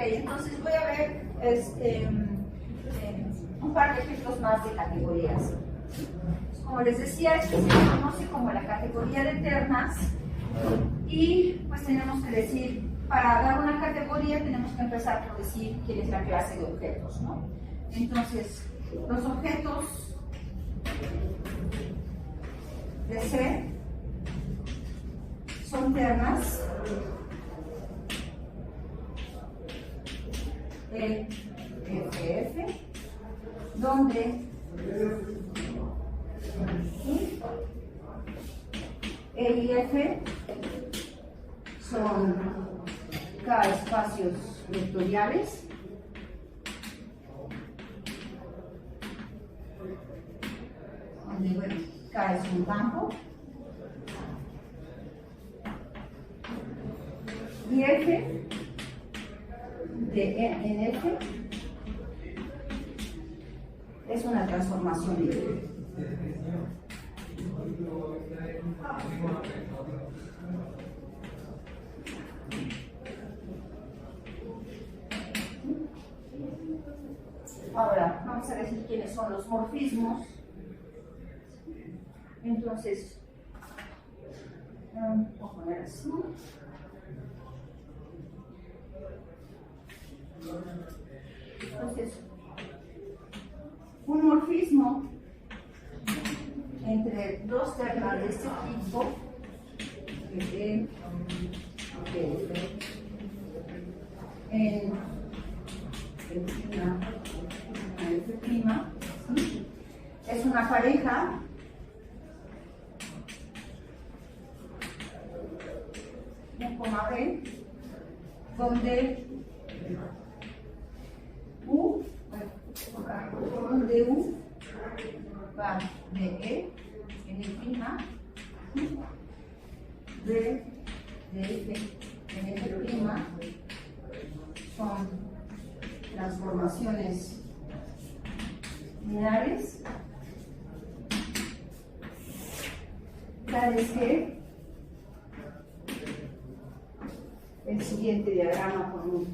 entonces voy a ver un par de ejemplos más de categorías. Como les decía, esto se conoce como la categoría de ternas y pues tenemos que decir, para dar una categoría tenemos que empezar por decir quién es la clase de objetos, ¿no? Entonces, los objetos de C son ternas E, F, F, donde E y F son K espacios vectoriales donde, bueno, K es un campo y F de E en F es una transformación libre. Ahora vamos a decir quiénes son los morfismos. Entonces, voy a poner así. Entonces, un morfismo entre dos ternas de este tipo, en F', es una pareja B, donde U va de E en F', de F en F', son transformaciones lineares tales que el siguiente diagrama común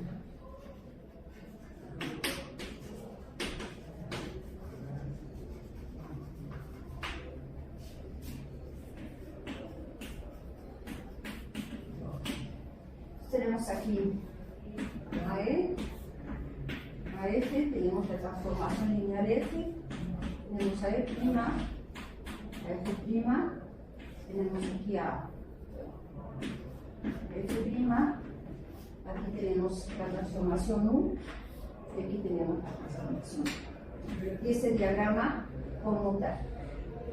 tenemos aquí a E, a F, tenemos la transformación lineal F, tenemos a E', a F', tenemos aquí a F', aquí tenemos la transformación U, y aquí tenemos la transformación. Y este diagrama conmuta.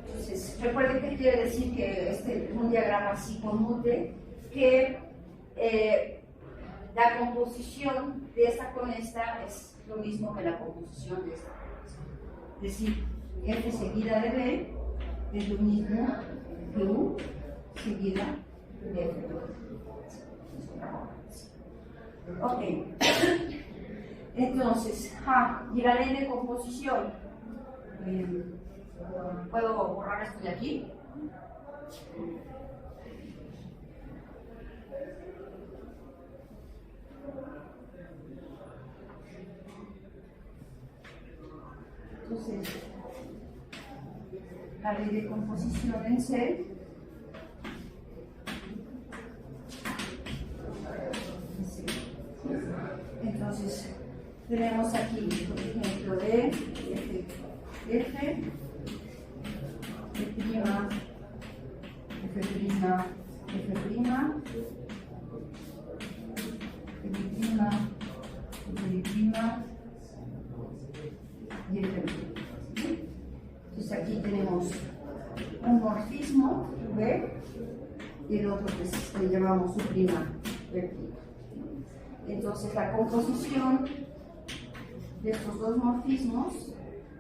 Entonces, recuerden que quiere decir que un diagrama así conmute, que la composición de esta con esta es lo mismo que la composición de esta con esta. Es decir, F seguida de B es lo mismo que U seguida de F. Ok. Entonces, y la ley de composición. ¿Puedo borrar esto de aquí? Entonces, la ley de composición en C entonces tenemos aquí, por ejemplo, D, F, F', y F'. Entonces aquí tenemos un morfismo V y el otro que le llamamos su prima vertical. Entonces la composición de estos dos morfismos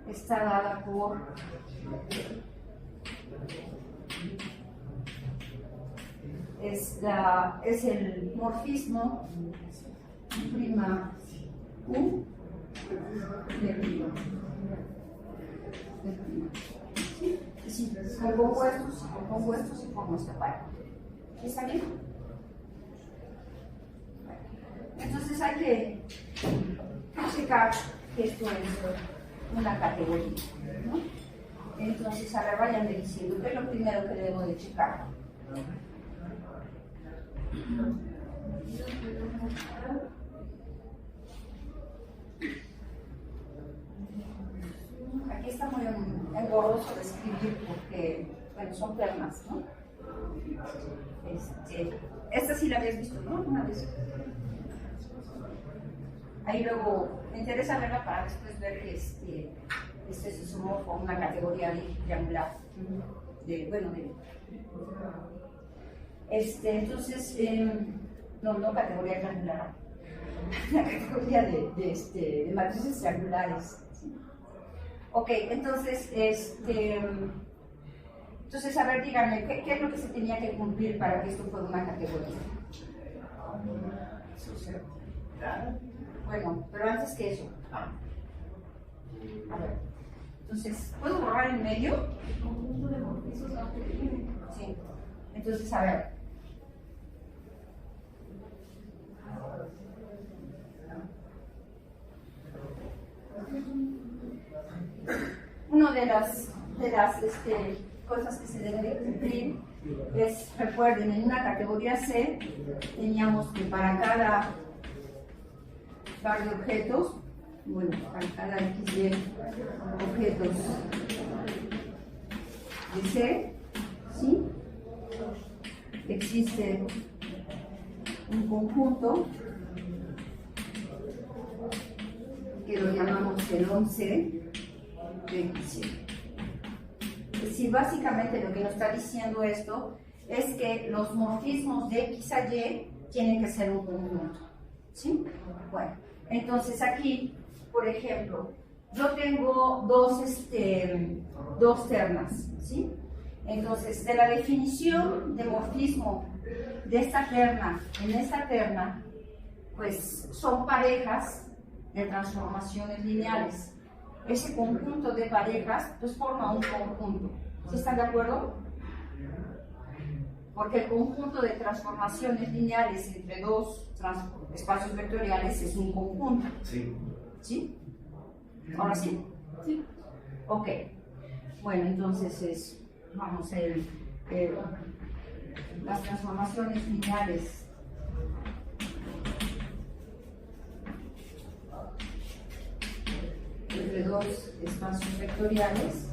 está dada por es el morfismo prima U de prima. Sí, con compuestos y formo esta parte. ¿Está bien? Entonces hay que checar que esto es una categoría, ¿no? Entonces, a ver, vayan diciendo, ¿qué es lo primero que debemos de checar? Aquí está muy engorroso de escribir porque, bueno, son ternas, ¿no? Esta sí la habías visto, ¿no? Una vez. Ahí luego me interesa verla para después ver que este se sumó con una categoría triangular. Entonces, no categoría triangular, la categoría de matrices triangulares. ¿Sí? Ok, entonces, entonces, a ver, díganme, ¿qué es lo que se tenía que cumplir para que esto fuera una categoría? Bueno, pero antes que eso. A ver, entonces, ¿puedo borrar en medio? El conjunto de morfismos. Sí. Entonces, a ver. Una de las cosas que se deben de cumplir es, recuerden, en una categoría C teníamos que para cada par de objetos, bueno, para cada XY objetos de C, ¿sí? Existe un conjunto que lo llamamos el 11 de XY. Es decir, básicamente lo que nos está diciendo esto es que los morfismos de X a Y tienen que ser un conjunto, ¿sí? Bueno, entonces aquí, por ejemplo, yo tengo dos ternas, ¿sí? Entonces, de la definición de morfismo de esta terna en esta terna, pues son parejas de transformaciones lineales. Ese conjunto de parejas pues forma un conjunto. ¿Sí están de acuerdo? Porque el conjunto de transformaciones lineales entre dos espacios vectoriales es un conjunto. Sí. ¿Sí? ¿Ahora sí? Sí. Ok. Bueno, entonces vamos a ver las transformaciones lineales entre dos espacios vectoriales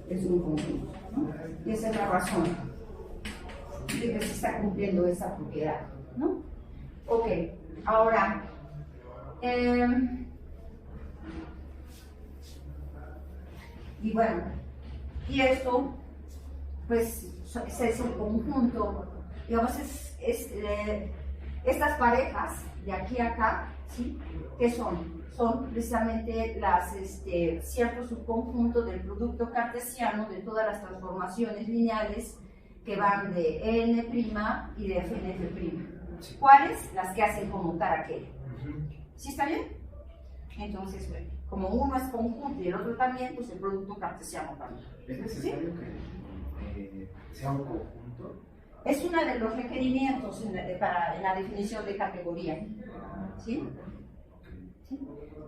es un conjunto, ¿no? Y esa es la razón de que se está cumpliendo esa propiedad, ¿no? Ok, ahora y bueno, y esto pues es el conjunto, digamos, estas parejas de aquí a acá, ¿sí? ¿Qué son? Son precisamente ciertos subconjuntos del producto cartesiano de todas las transformaciones lineales que van de n' y de fnf'. ¿Cuáles? Las que hacen conmutar aquello. ¿Sí está bien? Entonces, bueno, como uno es conjunto y el otro también, pues el producto cartesiano también. ¿Es necesario que sea un conjunto? Es uno de los requerimientos en la definición de categoría. ¿Sí? ¿Sí?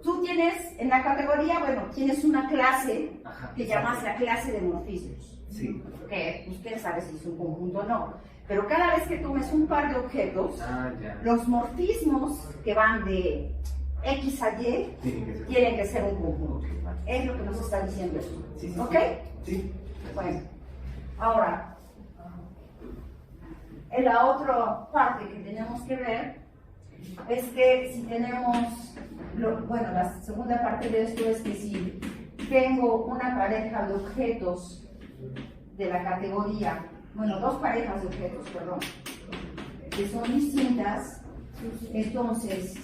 Tú tienes, en la categoría, bueno, tienes una clase que llamas la clase de morfismos. Sí. Que usted sabe si es un conjunto o no. Pero cada vez que tomes un par de objetos, los morfismos que van de X a Y tienen que ser un conjunto. Es lo que nos está diciendo esto. Sí, sí, ¿Ok? Sí. Bueno, ahora, en la otra parte que tenemos que ver es que si tenemos, bueno, la segunda parte de esto es que si tengo una pareja de objetos de la categoría, bueno, dos parejas de objetos, perdón, que son distintas, entonces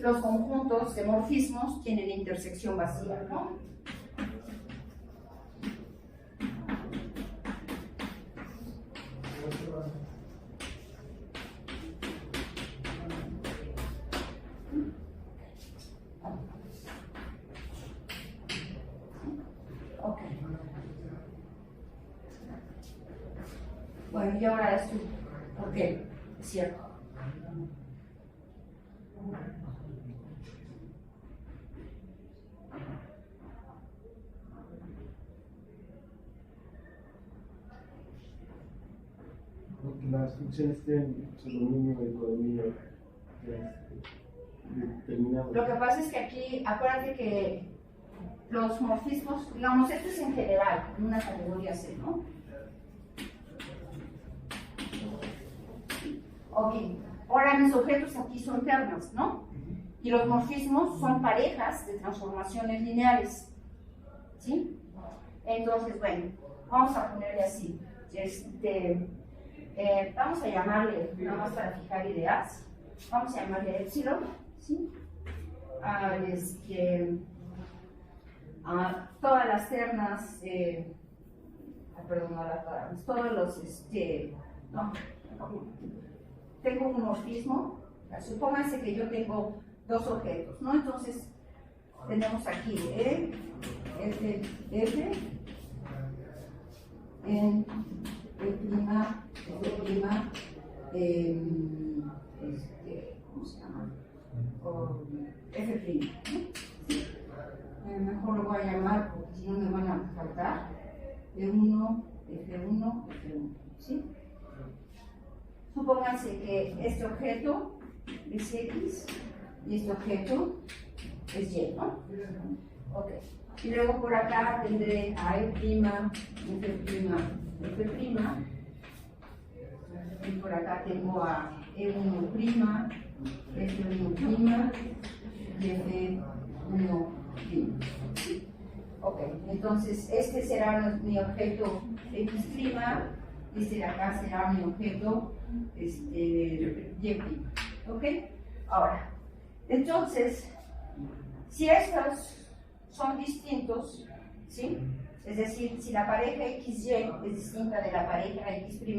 los conjuntos de morfismos tienen intersección vacía, ¿no? Ok. Bueno, y ahora esto, ¿por qué? Es cierto. Las funciones tienen su dominio y codominio determinado. Lo que pasa es que aquí, acuérdate que los morfismos, digamos, esto es en general, en una categoría C, ¿no? Ok, ahora mis objetos aquí son ternas, ¿no? Y los morfismos son parejas de transformaciones lineales, ¿sí? Entonces, bueno, vamos a ponerle así. Vamos a llamarle, nada más para fijar ideas, vamos a llamarle epsilon, ¿sí? Todas las ternas, perdón, no las ternas, todos los, no, tengo un morfismo, supónganse que yo tengo dos objetos, ¿no? Entonces, tenemos aquí E, F, F, en prima, F prima, ¿cómo se llama? F prima, ¿no? Mejor lo voy a llamar porque si no me van a faltar. E1, F1, F1, ¿sí? Supónganse que este objeto es X y este objeto es Y, ¿no? Ok. Y luego por acá tendré a E', F', F', y por acá tengo a E1', F1' y F1'. Ok, entonces este será mi objeto X', este de acá será mi objeto Y'. Ok, ahora, entonces, si estos son distintos, ¿sí? Es decir, si la pareja XY es distinta de la pareja X', Y',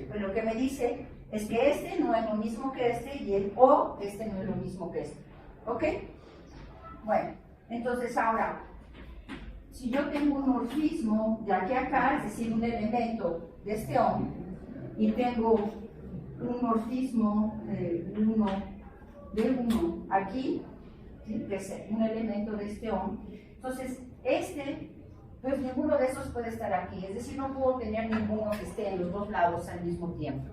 pues lo que me dice es que este no es lo mismo que este y este no es lo mismo que este. ¿Ok? Bueno, entonces ahora, si yo tengo un morfismo de aquí a acá, es decir, un elemento de este OM, y tengo un morfismo de 1 aquí, ¿sí? Que es un elemento de este OM, entonces pues ninguno de esos puede estar aquí, es decir, no puedo tener ninguno que esté en los dos lados al mismo tiempo.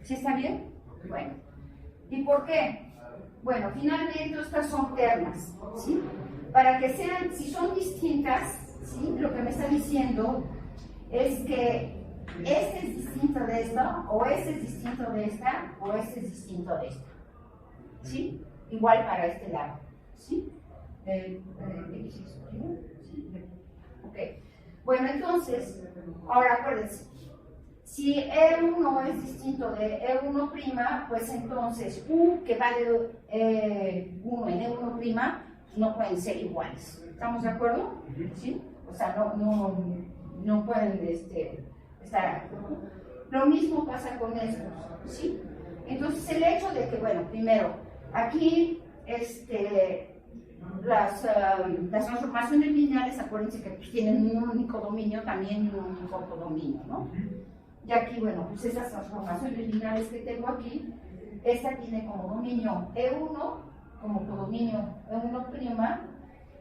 ¿Sí está bien? Bueno, ¿y por qué? Bueno, finalmente estas son ternas, ¿sí? Para que sean, si son distintas, ¿sí? Lo que me está diciendo es que este es distinto de esta, o este es distinto de esta, o este es distinto de esta, ¿sí? Igual para este lado, ¿sí? Ok, bueno, entonces, ahora acuérdense, si E1 es distinto de E1', pues entonces U que va de 1 en E1' no pueden ser iguales. ¿Estamos de acuerdo? ¿Sí? O sea, no pueden estar. Lo mismo pasa con estos, ¿sí? Entonces, el hecho de que, bueno, primero, aquí las transformaciones lineales, acuérdense que pues, tienen un único dominio, también un único codominio, ¿no? Y aquí, bueno, pues esas transformaciones lineales que tengo aquí, esta tiene como dominio E1, como codominio E1',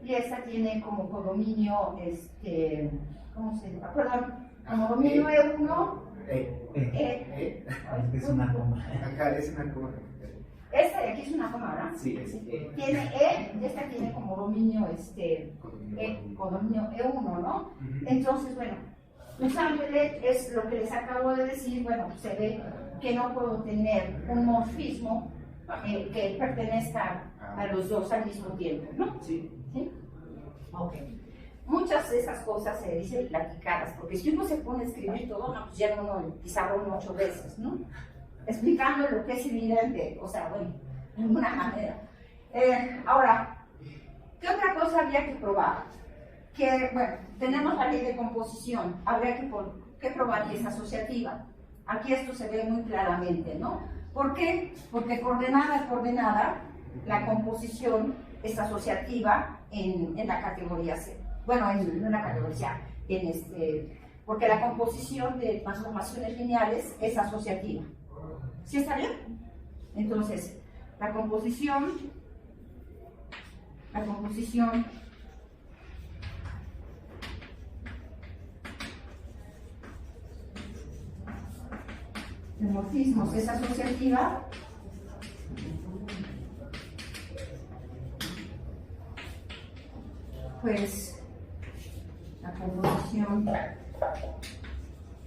y esta tiene como codominio, ¿cómo se llama? Perdón, como dominio E1, Es una coma. Acá es una coma. Esta de aquí es una coma, ¿verdad? Sí, es tiene E, y esta tiene como dominio, codominio E1, ¿no? Entonces, bueno, usándole es lo que les acabo de decir, bueno, se ve que no puedo tener un morfismo que pertenezca a los dos al mismo tiempo, ¿no? Sí. ¿Sí? Ok. Muchas de esas cosas se dicen platicadas, porque si uno se pone a escribir todo, no, pues ya uno el pizarrón 8 veces, ¿no? Explicando lo que es evidente, o sea, bueno, de ninguna manera. Ahora, ¿qué otra cosa habría que probar? Que, bueno, tenemos la ley de composición, habría que probar que es asociativa. Aquí esto se ve muy claramente, ¿no? ¿Por qué? Porque coordenada a coordenada, la composición es asociativa en la categoría C. Bueno, en la categoría C, porque la composición de transformaciones lineales es asociativa. ¿Sí está bien? Entonces, la composición de morfismos es asociativa, pues la composición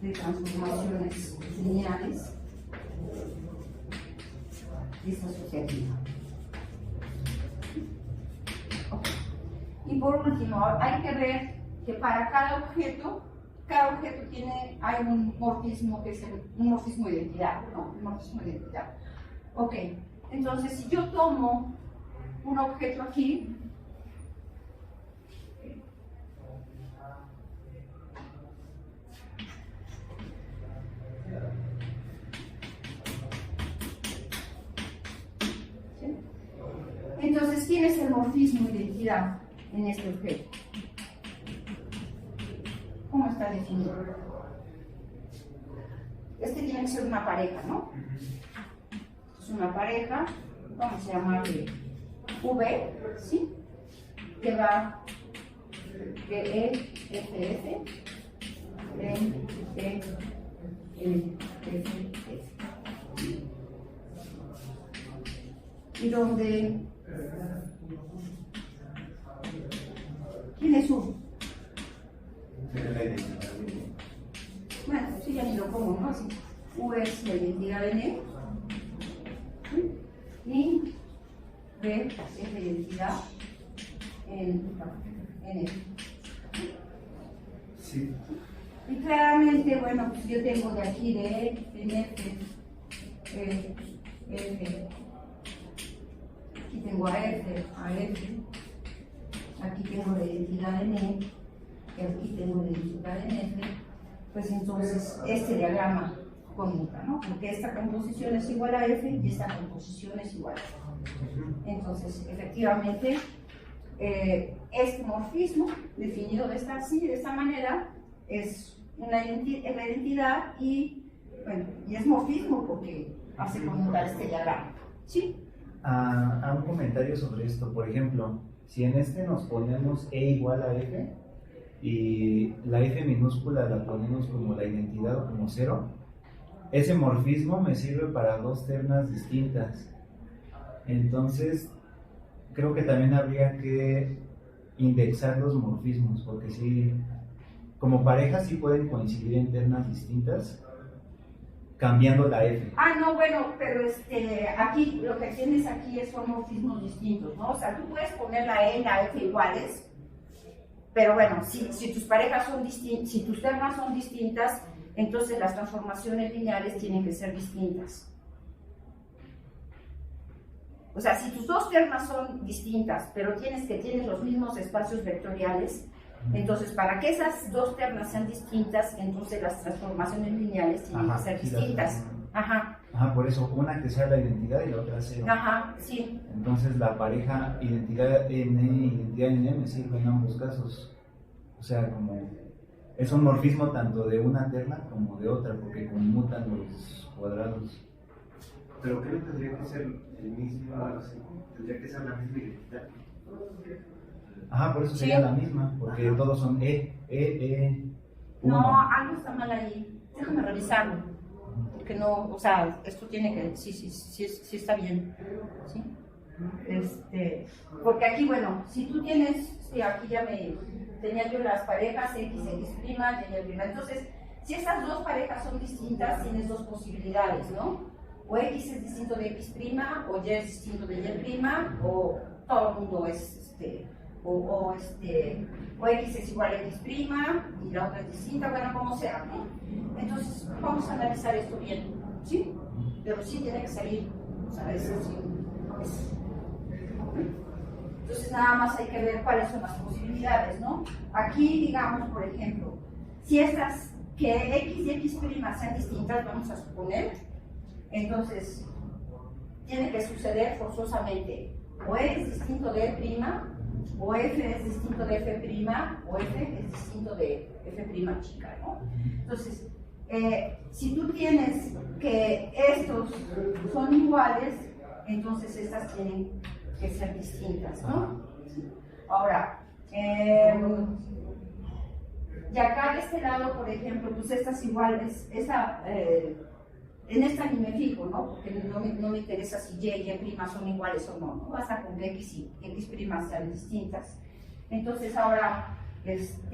de transformaciones lineales es asociativa. Okay. Y por último, hay que ver que para cada objeto hay un morfismo que es un morfismo de identidad, ¿no? Un morfismo de identidad. Ok, entonces si yo tomo un objeto aquí, ¿sí? Entonces, ¿quién es el morfismo de identidad en este objeto? ¿Cómo está definido? Este tiene que ser una pareja, ¿no? Es una pareja, vamos a llamarle V, ¿sí? Que va de E, F, F, en E, N, F, F. Y donde... ¿Quién es U? Bueno, sí, ya ni lo pongo, ¿no? Sí. U es la identidad de N. Y B es la identidad en N. Sí. Y claramente, bueno, pues yo tengo de aquí de E, en F, F. Aquí tengo a F, aquí tengo la identidad en E, y aquí tengo la identidad en F, pues entonces este diagrama conmuta, ¿no? Porque esta composición es igual a F y esta composición es igual a F. Entonces, efectivamente, este morfismo, definido de esta manera, es la identidad y, bueno, y es morfismo porque hace conmutar este diagrama, ¿sí? A un comentario sobre esto, por ejemplo, si en este nos ponemos E igual a F y la F minúscula la ponemos como la identidad o como 0, ese morfismo me sirve para dos ternas distintas. Entonces, creo que también habría que indexar los morfismos, porque sí, como parejas sí pueden coincidir en ternas distintas, cambiando la F. Ah, no, bueno, pero aquí lo que tienes aquí son morfismos distintos, ¿no? O sea, tú puedes poner la E y la F iguales, pero bueno, si tus parejas son distintas, si tus ternas son distintas, entonces las transformaciones lineales tienen que ser distintas. O sea, si tus dos ternas son distintas, pero tienes los mismos espacios vectoriales, entonces para que esas dos ternas sean distintas, entonces las transformaciones lineales tienen que ser distintas. Ajá. Ajá, por eso, una que sea la identidad y la otra 0. Ajá, sí. Entonces la pareja identidad N y identidad N me sirve en ambos casos. O sea, como es un morfismo tanto de una terna como de otra, porque conmutan los cuadrados. Pero creo que tendría que ser el mismo, tendría que ser la misma identidad. Ajá, por eso Sí. sería la misma, porque todos son No, 1. algo está mal ahí. Déjame revisarlo. Porque no, o sea, esto tiene que, sí está bien. ¿Sí? Porque aquí, bueno, si tú tienes, sí, aquí ya tenía yo las parejas X, X', Y, Y'. Entonces, si estas dos parejas son distintas, tienes dos posibilidades, ¿no? O X es distinto de X', o Y es distinto de Y', o todo el mundo es, o X es igual a X' y la otra es distinta, bueno, como sea, ¿no? Entonces, vamos a analizar esto bien, ¿sí? Pero sí tiene que salir, o sea, eso sí. Entonces, nada más hay que ver cuáles son las posibilidades, ¿no? Aquí, digamos, por ejemplo, si que X y X' sean distintas, vamos a suponer, entonces, tiene que suceder forzosamente, o E es distinto de E', o F es distinto de F', o F es distinto de F' chica, ¿no? Entonces, si tú tienes que estos son iguales, entonces estas tienen que ser distintas, ¿no? Ahora, y acá de este lado, por ejemplo, pues estas iguales, en esta ni me fijo, ¿no? Porque no me interesa si y primas son iguales o no, ¿no? Basta con que x y x primas sean distintas. Entonces ahora, esta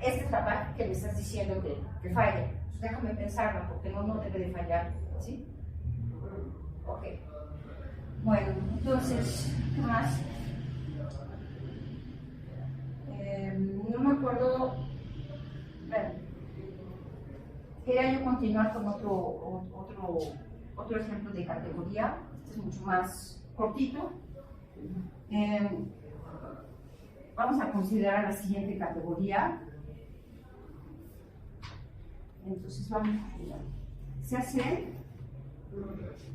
es la parte que me estás diciendo que falla. Pues déjame pensarla, porque no debe de fallar, ¿sí? Ok. Bueno, entonces, ¿qué más? No me acuerdo. Bueno, quería yo continuar con otro ejemplo de categoría. Este es mucho más cortito. Vamos a considerar la siguiente categoría. Entonces vamos a se hace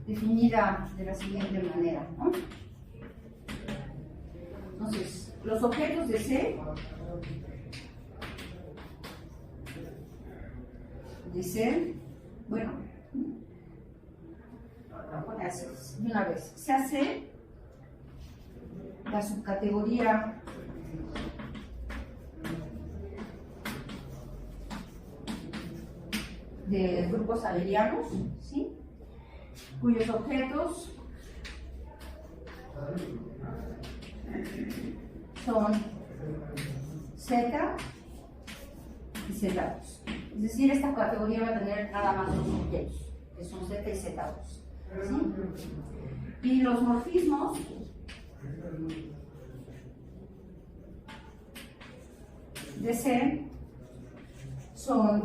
definida de la siguiente manera, ¿no? Entonces, los objetos de C bueno, lo pone así de una vez. Se hace la subcategoría de grupos abelianos, ¿sí? Cuyos objetos son Z y Z2. Es decir, esta categoría va a tener nada más dos objetos, que son Z y Z2. ¿Sí? Y los morfismos de C son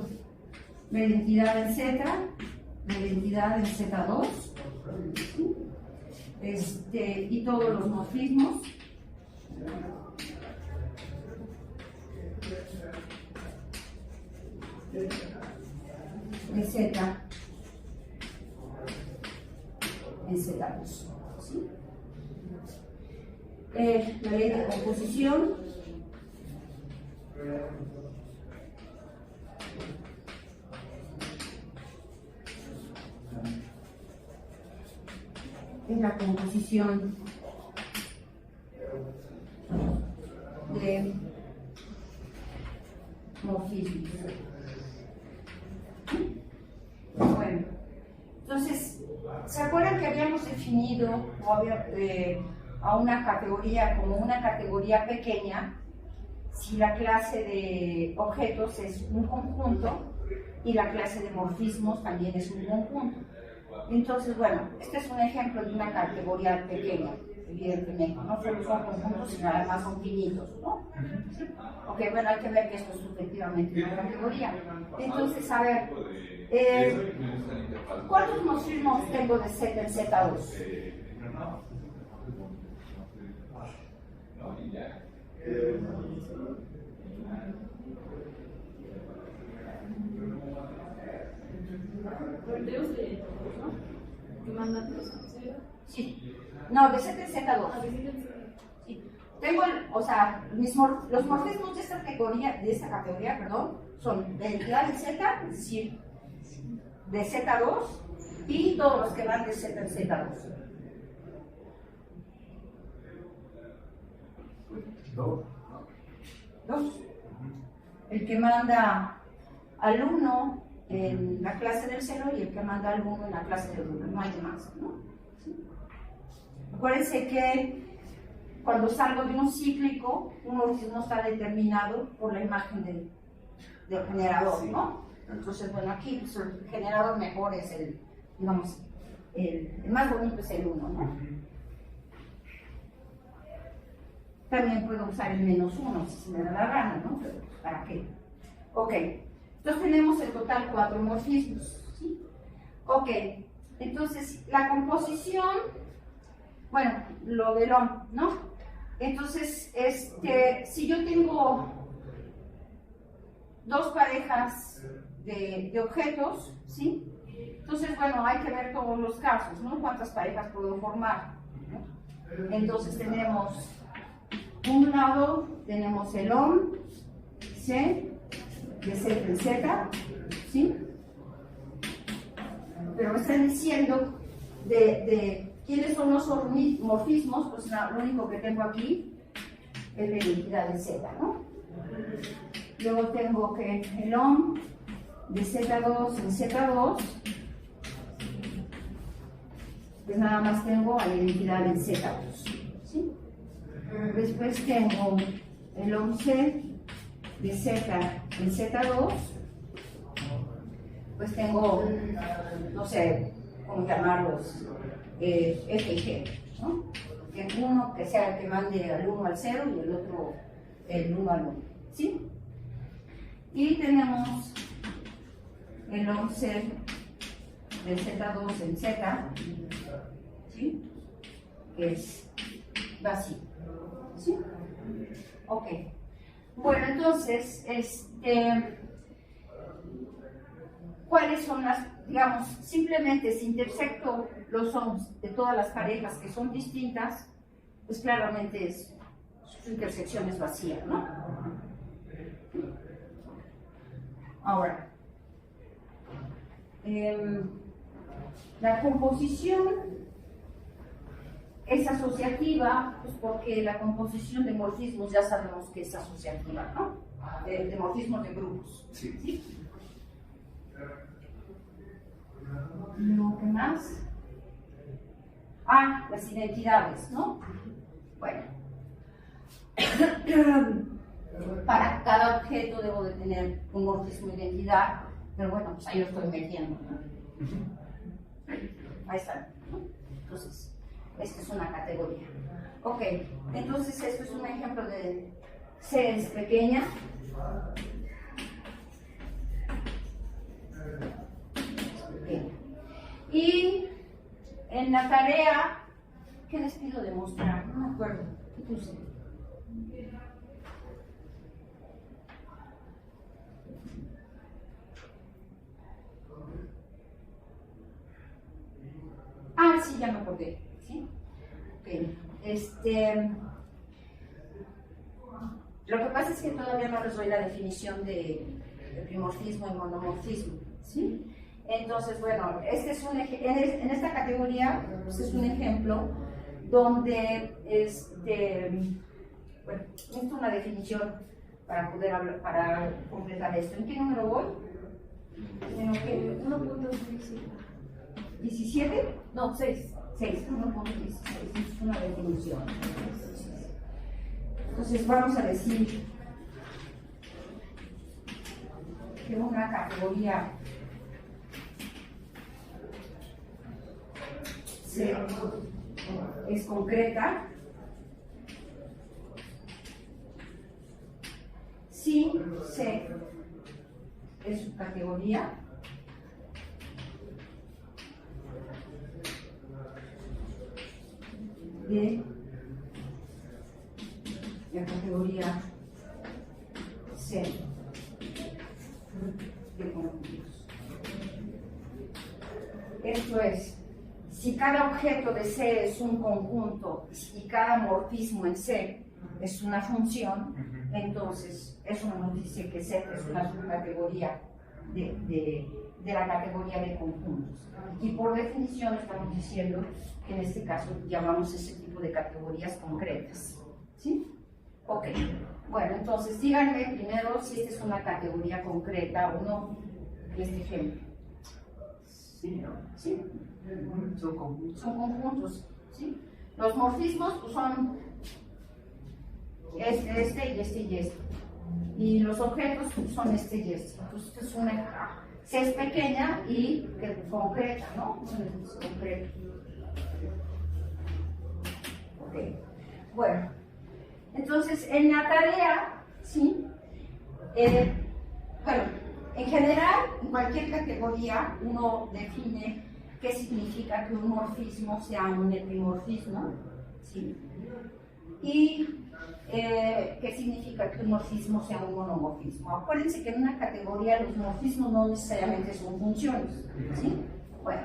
la identidad en Z, la identidad en Z2, ¿sí? Y todos los morfismos de Z en Z2, ¿sí? La ley de composición es la composición de morfismos. Bueno, entonces, ¿se acuerdan que habíamos definido a una categoría como una categoría pequeña si la clase de objetos es un conjunto y la clase de morfismos también es un conjunto? Entonces, bueno, este es un ejemplo de una categoría pequeña, evidentemente, no solo son conjuntos, sino además son finitos, ¿no? Ok, bueno, hay que ver que esto es efectivamente una categoría. Entonces, a ver, ¿cuántos morfismos tengo de Z en Z2? Sí. No, de Z en Z2. Sí. Tengo, los morfismos de esta categoría, perdón, son de identidad en Z, es decir, de Z2, y todos los que van de Z en Z2. Dos. El que manda al 1 en la clase del 0 y el que manda al 1 en la clase del 1, no hay más, ¿no? ¿Sí? Acuérdense que cuando salgo de un cíclico, un morfismo está determinado por la imagen del generador, ¿no? Entonces, bueno, aquí pues, el generador mejor es el más bonito es el 1, ¿no? También puedo usar el -1 si se me da la gana, ¿no? Pero, ¿para qué? Ok, entonces tenemos en total 4 morfismos, ¿sí? Ok, entonces la composición, bueno, lo del OM, ¿no? Entonces, si yo tengo dos parejas de objetos, ¿sí? Entonces, bueno, hay que ver todos los casos, ¿no? ¿Cuántas parejas puedo formar? ¿No? Entonces tenemos, un lado, tenemos el OM, C, de Z en Z, ¿sí? Pero me están diciendo quiero ¿Quiénes son los morfismos? Pues lo único que tengo aquí es la identidad de Z, ¿no? Luego tengo que el OM de Z2 en Z2, pues nada más tengo a la identidad en Z2, ¿sí? Después tengo el OM-C de Z en Z2, pues tengo, no sé cómo llamarlos, F y G, ¿no? Uno que sea el que mande al 1 al 0 y el otro el 1 al 1, ¿sí? Y tenemos el 11 del Z2 en Z, ¿sí? Que es vacío, ¿sí? Ok. Bueno, entonces, ¿cuáles son las, digamos, simplemente si intersecto los OMs de todas las parejas que son distintas, pues claramente su intersección es vacía, ¿no? Ahora, la composición es asociativa, pues porque la composición de morfismos ya sabemos que es asociativa, ¿no? De morfismos de grupos. Sí. ¿Sí? ¿Lo que más? Ah, las identidades, ¿no? Bueno. Para cada objeto debo de tener un morfismo de identidad, pero bueno, pues ahí lo estoy metiendo, ¿no? Ahí está, ¿no? Entonces, esta es una categoría. Ok, entonces esto es un ejemplo de C es pequeña. Y en la tarea, ¿qué les pido demostrar? No me acuerdo. ¿Qué puse? Ah, sí, ya me acordé. ¿Sí? Okay. Lo que pasa es que todavía no les doy la definición de primorfismo y monomorfismo, ¿sí? Entonces, bueno, este es en esta categoría pues es un ejemplo donde bueno, necesito una definición para poder hablar, para completar esto. ¿En qué número voy? ¿En qué? 1.17? No, 6. 6, 1.16. Es una definición. Entonces vamos a decir que una categoría C es concreta si C es su categoría de la categoría C de conjuntos. Esto es, si cada objeto de C es un conjunto y cada morfismo en C es una función, entonces eso nos dice que Z es una subcategoría de la categoría de conjuntos. Y por definición estamos diciendo que en este caso llamamos ese tipo de categorías concretas. ¿Sí? Ok. Bueno, entonces díganme primero si esta es una categoría concreta o no, este ejemplo. Sí, ¿no? ¿Sí? Son conjuntos. Son conjuntos. ¿Sí? Los morfismos pues, son este y este y este. Y los objetos son este y este. Entonces es una C es pequeña y concreta, ¿no? Es concreta. Ok. Bueno, entonces en la tarea, ¿sí? Bueno, en general, en cualquier categoría, uno define qué significa que un morfismo sea un epimorfismo, ¿sí? Y qué significa que un morfismo sea un monomorfismo. Acuérdense que en una categoría los morfismos no necesariamente son funciones, ¿sí? Bueno,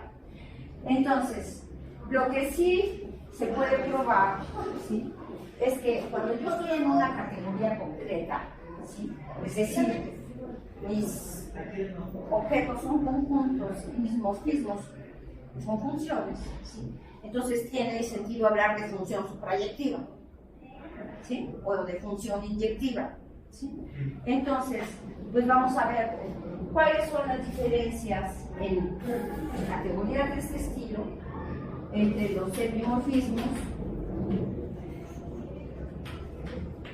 entonces, lo que sí se puede probar, ¿sí? Es que cuando yo estoy en una categoría concreta, ¿sí? Es decir, mis objetos son conjuntos y mis morfismos son funciones, ¿sí? Entonces tiene sentido hablar de función suprayectiva, ¿sí? O de función inyectiva, ¿sí? Entonces, pues vamos a ver cuáles son las diferencias en categorías de este estilo entre los epimorfismos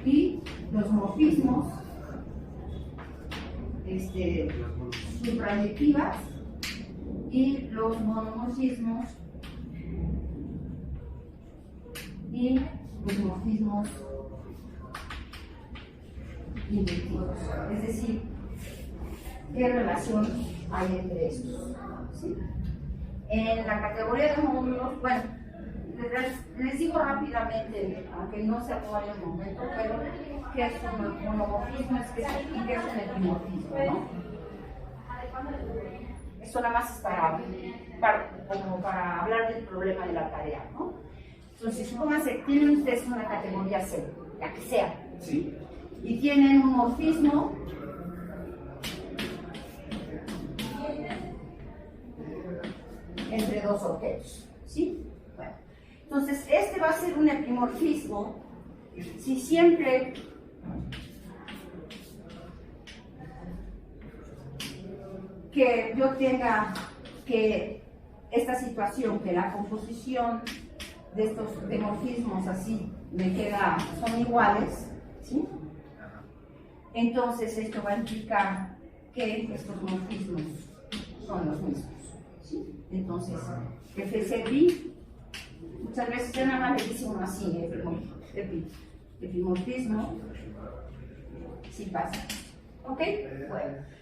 y los morfismos suprayectivas y los monomorfismos y los morfismos inyectivos. Es decir, ¿qué relación hay entre estos? ¿Sí? En la categoría de módulos, bueno, les digo rápidamente, aunque no se acabe el momento, pero ¿qué es un monomorfismo y qué es un epimorfismo? ¿No? Esto nada más es como para hablar del problema de la tarea, ¿no? Entonces, supónganse, tienen ustedes una categoría C, la que sea, Sí. y tienen un morfismo entre dos objetos, ¿sí? Bueno, entonces, este va a ser un epimorfismo si siempre que yo tenga que esta situación, que la composición de estos morfismos así me queda, son iguales, ¿sí? Entonces esto va a implicar que estos morfismos son los mismos, ¿sí? Entonces, FCB, muchas veces yo nada más le dice uno así, epimorfismo, sí pasa, ¿ok? Bueno.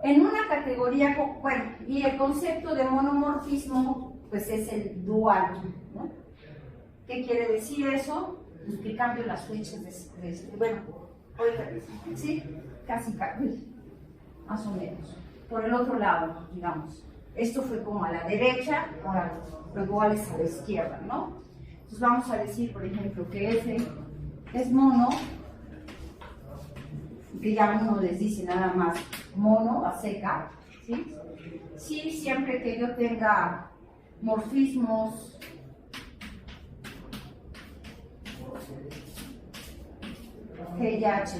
En una categoría, bueno, y el concepto de monomorfismo, pues es el dual, ¿no? ¿Qué quiere decir eso? Pues que cambio las fechas bueno, oiga, sí, casi, más o menos. Por el otro lado, digamos, esto fue como a la derecha, ahora lo igual es a la izquierda, ¿no? Entonces vamos a decir, por ejemplo, que F es mono, que ya uno les dice nada más mono a seca, ¿sí? Sí, siempre que yo tenga morfismos GH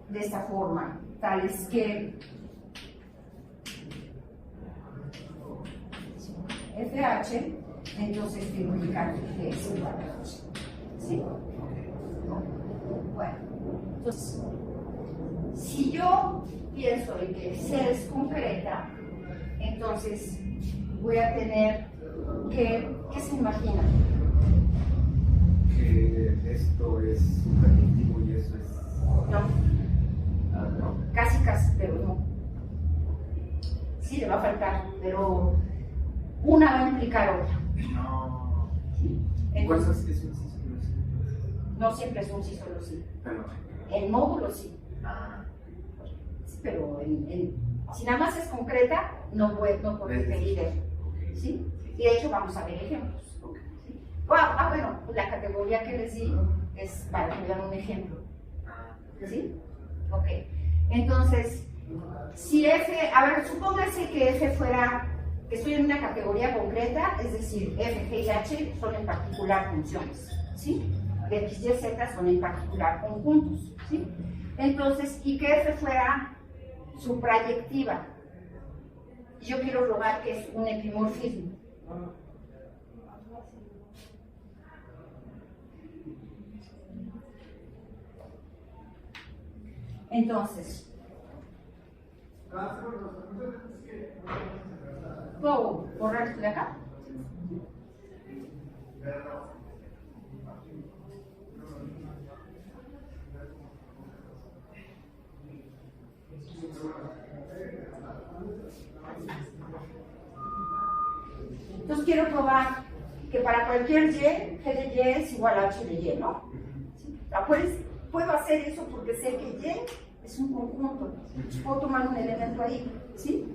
de esta forma, tales que FH, entonces quiero indicar que es igual a H, ¿sí? Bueno, entonces, si yo pienso en que C es concreta, entonces voy a tener que, ¿qué se imagina? Que esto es superlativo y eso es... No, casi, pero no. Sí le va a faltar, pero una va a implicar otra. No. ¿Sí? Entonces, Entonces, es un sí solo sí. no siempre es un sí, solo sí. Pero... En módulo sí. Sí, pero si nada más es concreta, no puedo pedir eso. ¿Sí? Y de hecho vamos a ver ejemplos. ¿Sí? Bueno, la categoría que les di es para que vean un ejemplo. ¿Sí? Ok. Entonces, si F, a ver, supóngase que F fuera, que estoy en una categoría concreta, es decir, F, G y H son en particular funciones, ¿sí? X, Y, Z son en particular conjuntos, ¿sí? Entonces, y que F fuera suprayectiva, yo quiero probar que es un epimorfismo. Entonces, ¿puedo borrar esto de acá? Entonces quiero probar que para cualquier Y, G de Y es igual a H de Y, ¿no? ¿Sí? Puedo hacer eso porque sé que Y es un conjunto. Puedo tomar un elemento ahí, ¿sí?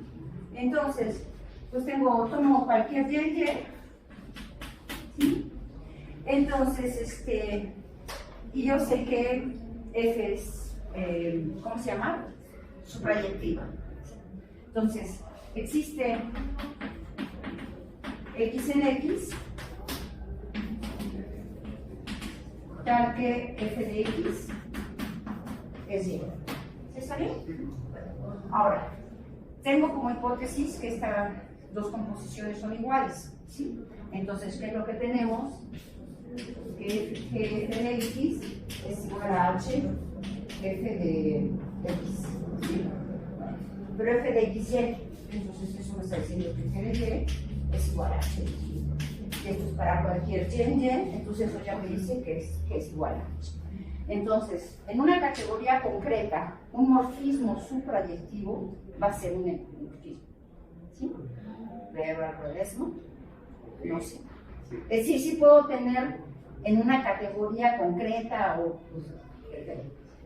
Entonces, pues tomo cualquier Y, ¿sí? Entonces, y yo sé que F es, ¿cómo se llama? Suprayectiva. Entonces, existe X en X, tal que f de X es Y. ¿Sí está bien? Ahora, tengo como hipótesis que estas dos composiciones son iguales, ¿sí? Entonces, ¿qué es lo que tenemos? Que f de X es igual a H f de X, ¿sí? Pero f de XY, entonces eso me está diciendo que f de Y es igual a H de Y. Esto es para cualquier Y en Y, entonces eso ya me dice que es igual a H. Entonces, en una categoría concreta, un morfismo suprayectivo va a ser un epimorfismo. ¿Sí? Pero al revés, ¿no? No sé. Es decir, sí puedo tener en una categoría concreta o pues,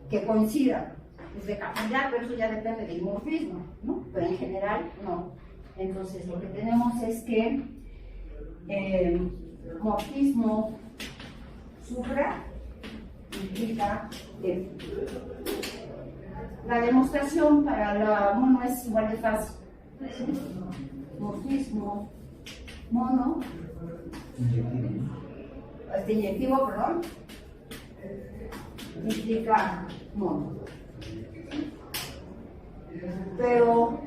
que coincida pues, de cantidad, pero eso ya depende del morfismo, ¿no? Pero en general, no. Entonces, lo que tenemos es que morfismo supra implica F. La demostración para la mono es igual de fácil. Morfismo mono, inyectivo, perdón, implica mono. Pero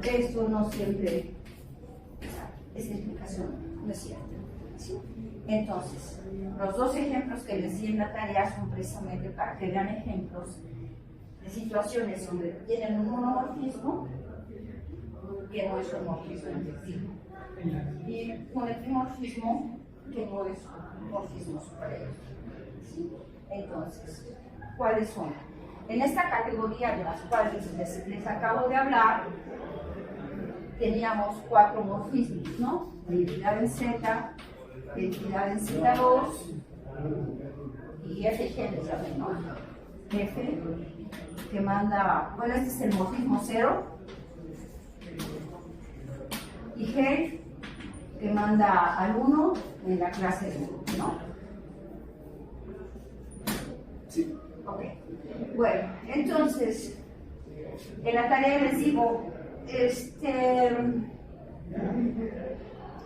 esto no siempre es explicación, no es cierto. ¿Sí? Entonces, los dos ejemplos que les di en la tarea son precisamente para que vean ejemplos de situaciones donde tienen un monomorfismo que no es un morfismo inyectivo y un epimorfismo que no es un morfismo superior. ¿Sí? Entonces, ¿cuáles son? En esta categoría de las cuales les acabo de hablar, teníamos 4 morfismos, ¿no? Identidad en Z, identidad en Z2 y F y G les llamé, ¿no? F que manda, bueno, este es el morfismo 0 y G que manda al 1 en la clase 1, ¿no? Sí. Ok. Bueno, entonces, en la tarea les digo,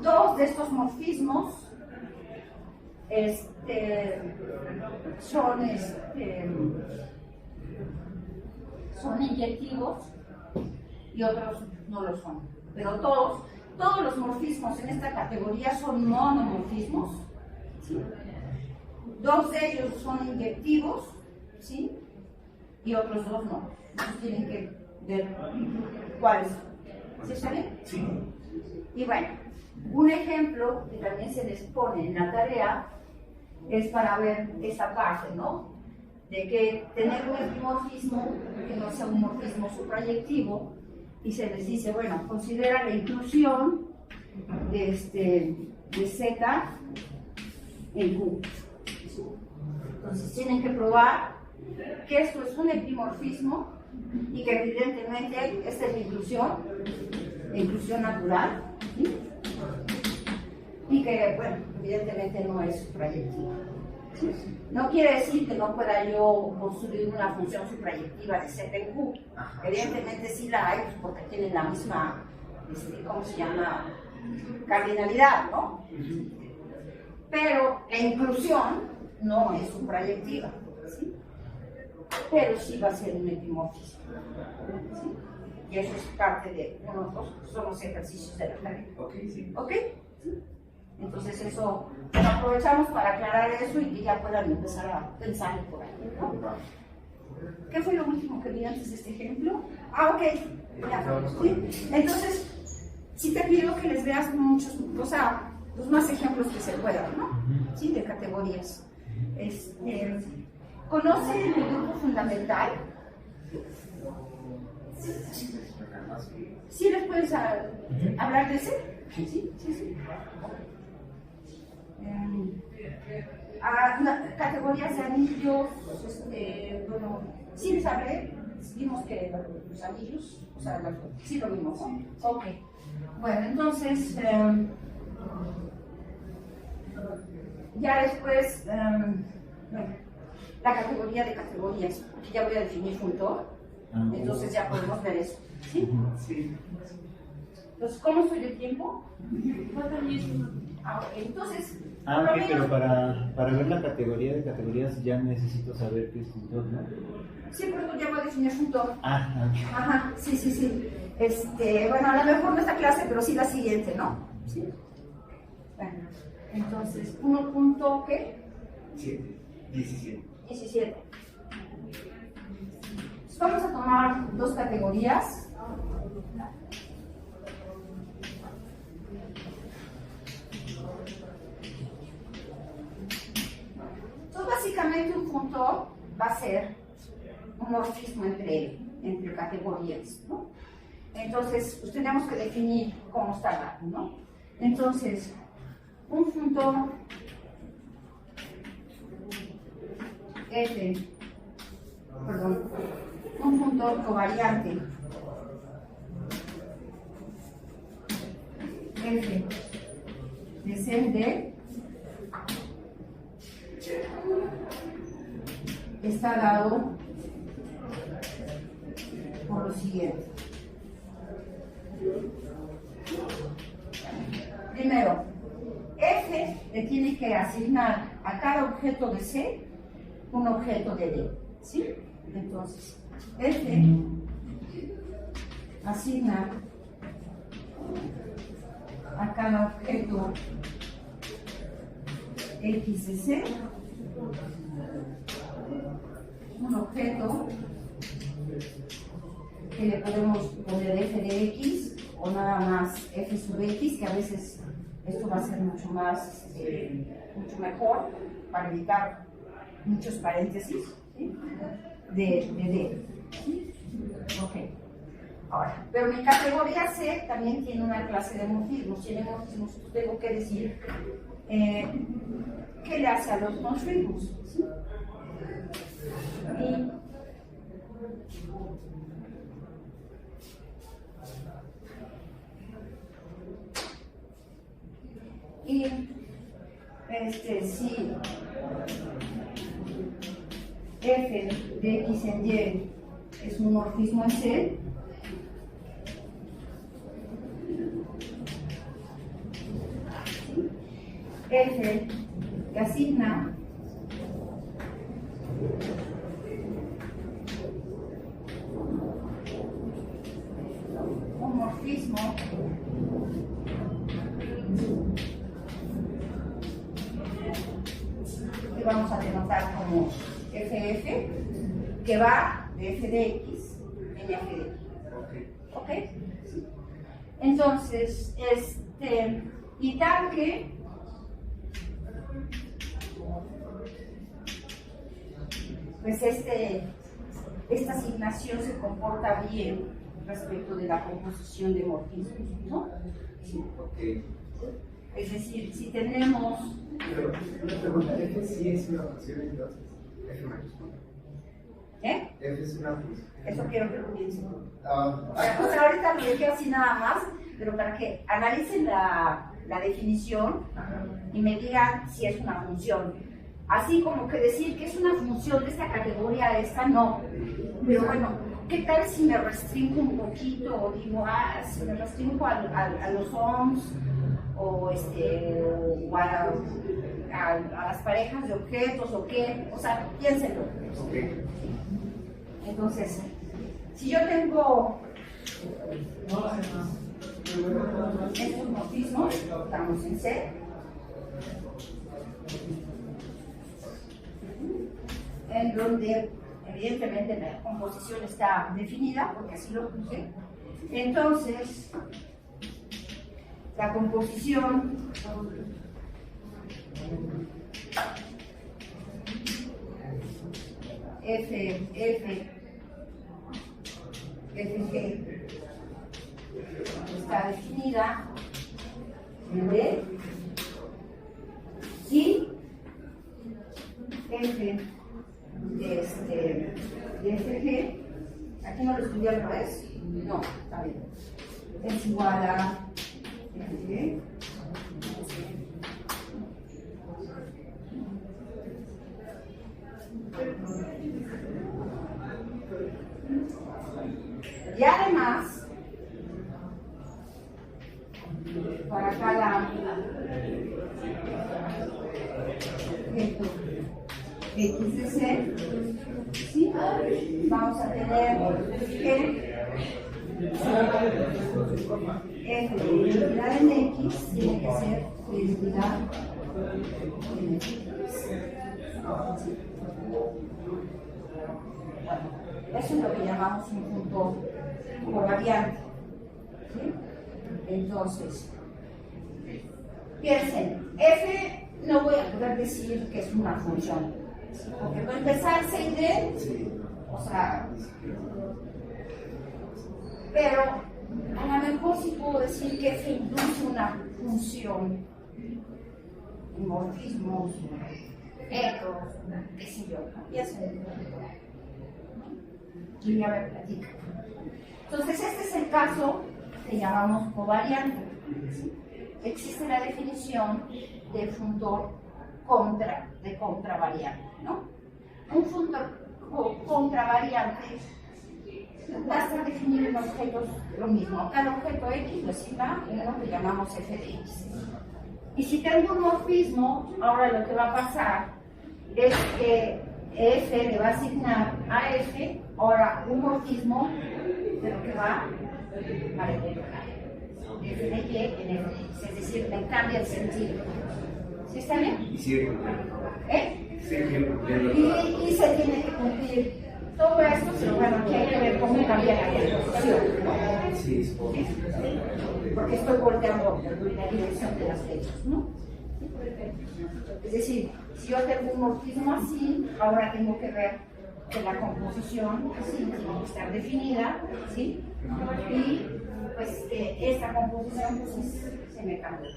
dos de estos morfismos son inyectivos y otros no lo son. Pero todos los morfismos en esta categoría son monomorfismos, ¿sí? 2 de ellos son inyectivos, ¿sí? Y otros 2 no. Entonces tienen que ver cuáles son. ¿Sí está bien? Sí. Y bueno, un ejemplo que también se les pone en la tarea es para ver esa parte, ¿no? De que tener un epimorfismo que no sea un morfismo suprayectivo y se les dice, bueno, considera la inclusión de Z en Q. Entonces tienen que probar que esto es un epimorfismo y que evidentemente esta es la inclusión natural, ¿sí? Y que, bueno, evidentemente no es suprayectiva. ¿Sí? No quiere decir que no pueda yo construir una función suprayectiva de Z en Q. Evidentemente sí la hay, porque tienen la misma, ¿cómo se llama? Cardinalidad, ¿no? Pero la inclusión no es suprayectiva, ¿sí? Pero sí va a ser un epimorfismo, ¿sí? Y eso es parte de son los ejercicios de la tarea. Ok, sí. ¿Ok? ¿Sí? Entonces eso lo aprovechamos para aclarar eso y que ya puedan empezar a pensar por ahí, ¿no? ¿Qué fue lo último que vi antes de este ejemplo? Ok, ya. ¿Sí? Entonces, sí te pido que les veas muchos, o sea, los más ejemplos que se puedan, ¿no? ¿Sí? De categorías. ¿Conocen el grupo fundamental? ¿Sí les puedes hablar de ese? Sí. Categorías de anillos, bueno, sí les hablé, vimos que los anillos, o sea, sí lo vimos, ¿no? Ok. Bueno, entonces, ya después, bueno, la categoría de categorías, que ya voy a definir junto, entonces ya podemos ver eso. ¿Sí? Sí. Entonces, ¿cómo estoy de tiempo? Ah, ok. Entonces, por lo Ok, menos- pero para ver la categoría de categorías ya necesito saber qué es funtor, ¿no? sí, por eso ya voy a definir funtor. Ah, ok. Ajá, sí, sí, sí. Bueno, a lo mejor no esta clase, pero sí la siguiente, ¿no? Sí. Bueno, entonces, 1 punto, ¿qué? 7, 17. 17. Entonces, vamos a tomar dos categorías. Entonces, básicamente un punto va a ser un morfismo entre categorías, ¿no? Entonces, pues tenemos que definir cómo está dado, ¿no? Entonces, un punto F, perdón, un punto covariante F de C está dado por lo siguiente. Primero, F le tiene que asignar a cada objeto de C un objeto de D, ¿sí? Entonces, F asigna a cada objeto X de C un objeto que le podemos poner F de X o nada más F sub X, que a veces esto va a ser mucho mejor para evitar muchos paréntesis, ¿sí? de D. ¿Sí? Ok. Ahora, pero mi categoría C también tiene una clase de morfismos. Tiene morfismos, pues tengo que decir qué le hace a los morfismos. ¿Sí? Y si F de X en Y es un morfismo en C, F le asigna un morfismo que vamos a denotar como FF, que va de F de X en F de X. ¿Ok? Entonces, y tal que pues esta asignación se comporta bien respecto de la composición de morfismos, ¿no? Sí. Ok. Es decir, si tenemos Pero una pregunta, F sí es una función entonces. F mayúscula. ¿eh? F es una función. Eso quiero que lo piensen. O Ah, sea, ahorita lo dejé así nada más, pero para que analicen la definición y me digan si es una función. Así como que decir que es una función de esta categoría a esta, no. Pero bueno, ¿qué tal si me restringo un poquito? O digo, si me restringo a los ohms o a las parejas de objetos o qué, o sea, piénsenlo. ok. Entonces, si yo tengo estos morfismos, estamos en C, en donde evidentemente la composición está definida, porque así lo puse. Entonces, la composición FG está definida en D y F de FG, aquí no lo estudié al revés, no, está bien, es igual a FG y además objeto X de C, ¿sí? Vamos a tener que F de identidad en X tiene que ser identidad en X. Eso es lo que llamamos un punto covariante. ¿Sí? Entonces, piensen, F no voy a poder decir que es una función, porque para empezar C y D, o sea, pero a lo mejor sí puedo decir que F induce una función, morfismos, ecos, qué sé yo, y eso. Y ya me platica. Entonces, este es el caso que llamamos covariante. Existe la definición de funtor contravariante, ¿no? Un funtor contravariante va a estar definido en objetos lo mismo. Cada objeto X lo asigna uno que llamamos f de X. Y si tengo un morfismo, ahora lo que va a pasar es que F le va a asignar a F ahora un morfismo de lo que va a encontrar F de Y en F de X, es decir, me cambia el sentido. ¿Sí está bien? Y sigue cumpliendo. Sigue cumpliendo. Y se tiene que cumplir todo esto, pero bueno, aquí hay que ver cómo cambia la composición. Sí, es porque estoy volteando la dirección de las flechas, ¿no? Es decir, si yo tengo un morfismo así, ahora tengo que ver que la composición así tiene que estar definida, ¿sí? Y pues esta composición pues, se me cambia,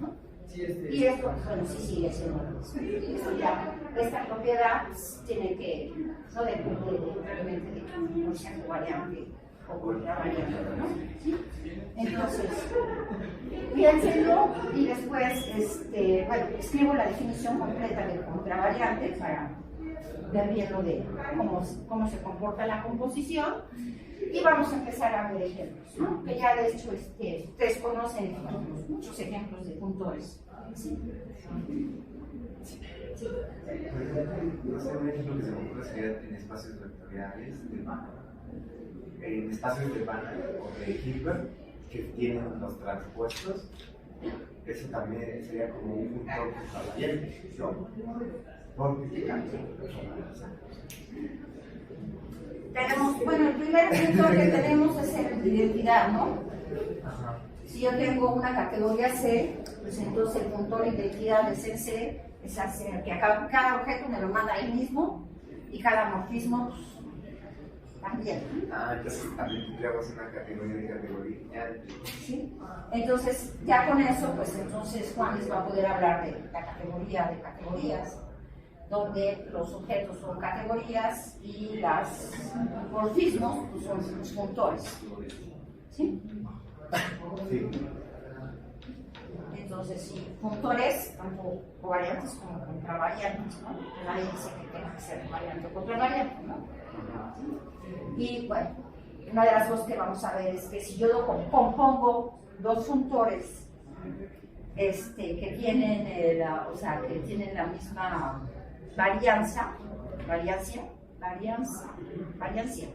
¿no? Y esto, bueno, sí sigue siendo lo mismo. Esto ya, esta propiedad pues, tiene que, no depende realmente de que no sea covariante o contravariante, ¿no? ¿Sí? Entonces, piénsenlo y después, bueno, escribo la definición completa del contravariante para ver bien lo de cómo se comporta la composición y vamos a empezar a ver ejemplos, ¿no? Que ya de hecho ustedes conocen muchos ejemplos de puntores. ¿Sí? Sí. No sé, un ejemplo que se me ocurre sería en espacios vectoriales de Banach. En espacios de Banach o de Hilbert que tienen los transpuestos, eso también sería como un punto contravariante, ¿no? Porque tenemos, bueno, el primer punto que tenemos es el identidad, ¿no? Si yo tengo una categoría C, pues entonces el puntor identidad de ser C es hacer que cada objeto me lo manda ahí mismo y cada morfismo pues, también. Entonces también tendríamos una categoría de categoría. ¿Sí? Entonces, ya con eso, pues entonces Juan les va a poder hablar de la categoría de categorías, donde los objetos son categorías y los morfismos pues, son los puntores. ¿Sí? Sí. Entonces, sí, puntores, tanto covariantes como contravariantes, ¿no? Nadie dice que tenga que ser variante o contravariante, ¿no? Y bueno, una de las cosas que vamos a ver es que si yo compongo dos puntores que tienen que tienen la misma variancia,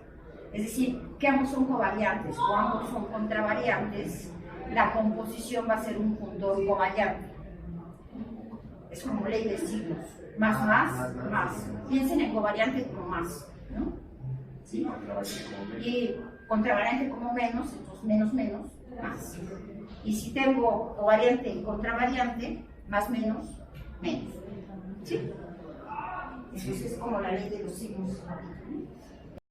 es decir, que ambos son covariantes o ambos son contravariantes, la composición va a ser un puntor covariante. Es como ley de signos. Más. Piensen en covariante como más, ¿no? ¿Sí? Y contravariante como menos, entonces menos, más. Y si tengo covariante y contravariante, menos. ¿Sí? Entonces es como la ley de los signos.